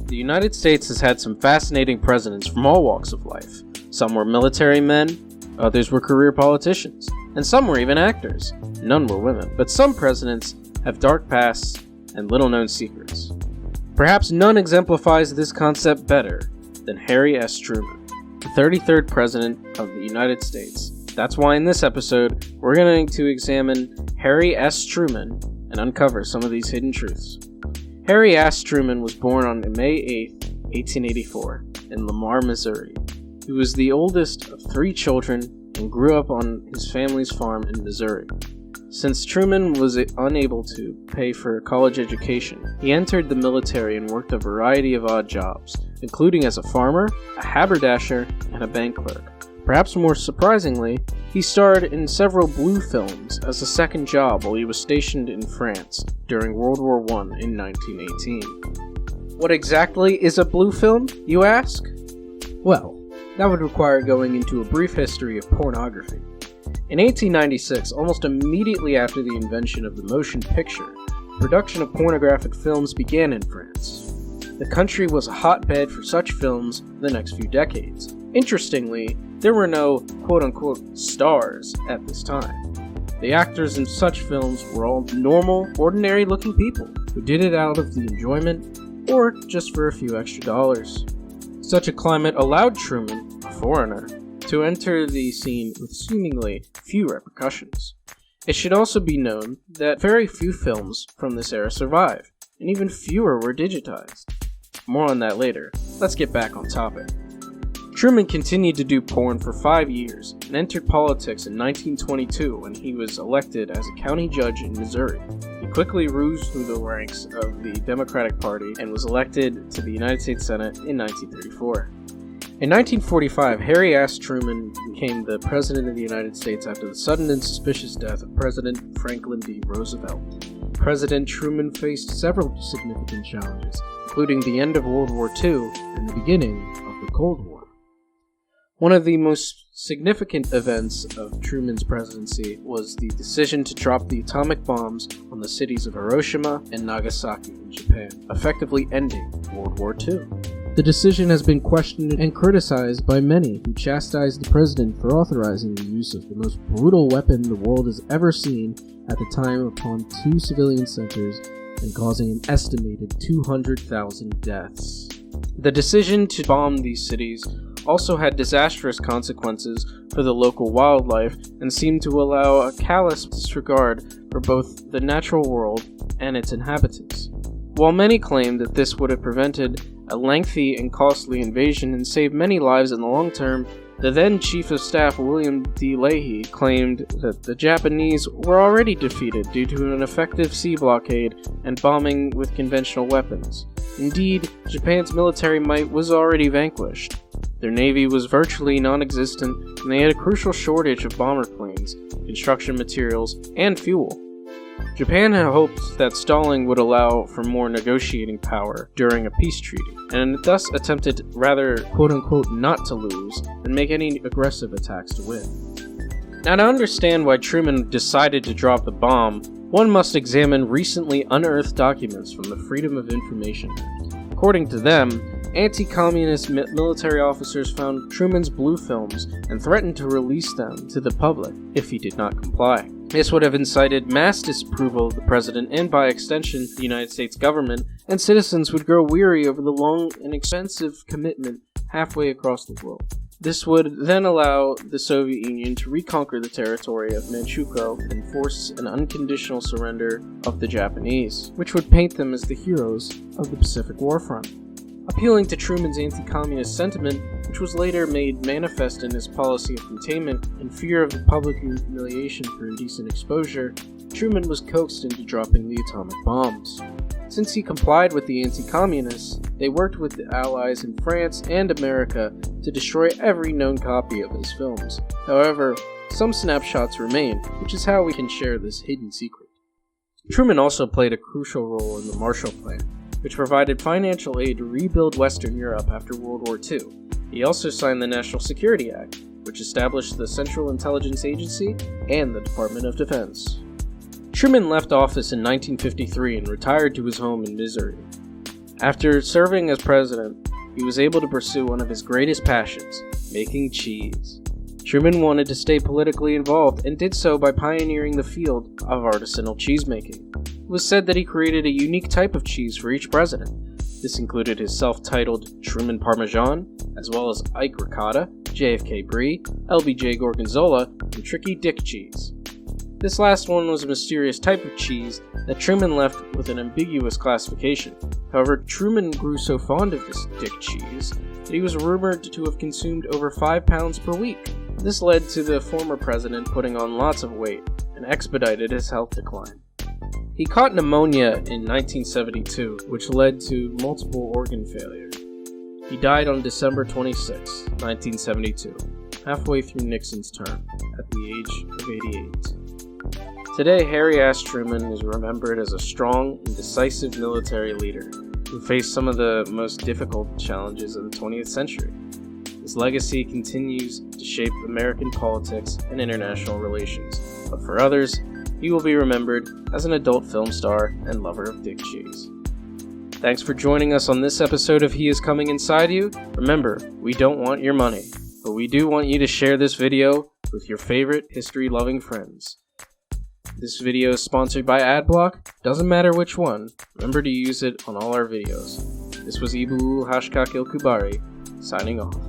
The United States has had some fascinating presidents from all walks of life. Some were military men, others were career politicians, and some were even actors. None were women, but some presidents have dark pasts and little-known secrets. Perhaps none exemplifies this concept better than Harry S. Truman, the 33rd President of the United States. That's why in this episode, we're going to examine Harry S. Truman and uncover some of these hidden truths. Harry S. Truman was born on May 8, 1884, in Lamar, Missouri. He was the oldest of 3 children and grew up on his family's farm in Missouri. Since Truman was unable to pay for a college education, he entered the military and worked a variety of odd jobs, including as a farmer, a haberdasher, and a bank clerk. Perhaps more surprisingly, he starred in several blue films as a second job while he was stationed in France during World War I in 1918. What exactly is a blue film, you ask? Well, that would require going into a brief history of pornography. In 1896, almost immediately after the invention of the motion picture, production of pornographic films began in France. The country was a hotbed for such films for the next few decades. Interestingly, there were no quote-unquote stars at this time. The actors in such films were all normal, ordinary-looking people who did it out of the enjoyment or just for a few extra dollars. Such a climate allowed Truman, a foreigner, to enter the scene with seemingly few repercussions. It should also be known that very few films from this era survive, and even fewer were digitized. More on that later. Let's get back on topic. Truman continued to do porn for 5 years and entered politics in 1922 when he was elected as a county judge in Missouri. He quickly rose through the ranks of the Democratic Party and was elected to the United States Senate in 1934. In 1945, Harry S. Truman became the President of the United States after the sudden and suspicious death of President Franklin D. Roosevelt. President Truman faced several significant challenges, including the end of World War II and the beginning of the Cold War. One of the most significant events of Truman's presidency was the decision to drop the atomic bombs on the cities of Hiroshima and Nagasaki in Japan, effectively ending World War II. The decision has been questioned and criticized by many who chastised the president for authorizing the use of the most brutal weapon the world has ever seen at the time upon 2 civilian centers and causing an estimated 200,000 deaths. The decision to bomb these cities also had disastrous consequences for the local wildlife and seemed to allow a callous disregard for both the natural world and its inhabitants. While many claimed that this would have prevented a lengthy and costly invasion and saved many lives in the long term, the then Chief of Staff William D. Leahy claimed that the Japanese were already defeated due to an effective sea blockade and bombing with conventional weapons. Indeed, Japan's military might was already vanquished. Their navy was virtually non-existent, and they had a crucial shortage of bomber planes, construction materials, and fuel. Japan had hoped that stalling would allow for more negotiating power during a peace treaty, and thus attempted rather quote-unquote not to lose and make any aggressive attacks to win. Now, to understand why Truman decided to drop the bomb, one must examine recently unearthed documents from the Freedom of Information Act. According to them, anti-communist military officers found Truman's blue films and threatened to release them to the public if he did not comply. This would have incited mass disapproval of the president and, by extension, the United States government, and citizens would grow weary over the long and expensive commitment halfway across the world. This would then allow the Soviet Union to reconquer the territory of Manchukuo and force an unconditional surrender of the Japanese, which would paint them as the heroes of the Pacific Warfront. Appealing to Truman's anti-communist sentiment, which was later made manifest in his policy of containment and fear of the public humiliation for indecent exposure, Truman was coaxed into dropping the atomic bombs. Since he complied with the anti-communists, they worked with the Allies in France and America to destroy every known copy of his films. However, some snapshots remain, which is how we can share this hidden secret. Truman also played a crucial role in the Marshall Plan, which provided financial aid to rebuild Western Europe after World War II. He also signed the National Security Act, which established the Central Intelligence Agency and the Department of Defense. Truman left office in 1953 and retired to his home in Missouri. After serving as president, he was able to pursue one of his greatest passions, making cheese. Truman wanted to stay politically involved and did so by pioneering the field of artisanal cheesemaking. It was said that he created a unique type of cheese for each president. This included his self-titled Truman Parmesan, as well as Ike Ricotta, JFK Brie, LBJ Gorgonzola, and Tricky Dick cheese. This last one was a mysterious type of cheese that Truman left with an ambiguous classification. However, Truman grew so fond of this dick cheese that he was rumored to have consumed over 5 pounds per week. This led to the former president putting on lots of weight and expedited his health decline. He caught pneumonia in 1972, which led to multiple organ failure. He died on December 26, 1972, halfway through Nixon's term, at the age of 88. Today, Harry S. Truman is remembered as a strong and decisive military leader who faced some of the most difficult challenges of the 20th century. His legacy continues to shape American politics and international relations, but for others, he will be remembered as an adult film star and lover of dick cheese. Thanks for joining us on this episode of He Is Coming Inside You. Remember, we don't want your money, but we do want you to share this video with your favorite history-loving friends. This video is sponsored by Adblock. Doesn't matter which one, remember to use it on all our videos. This was Ibu Hashkak Il Kubari, signing off.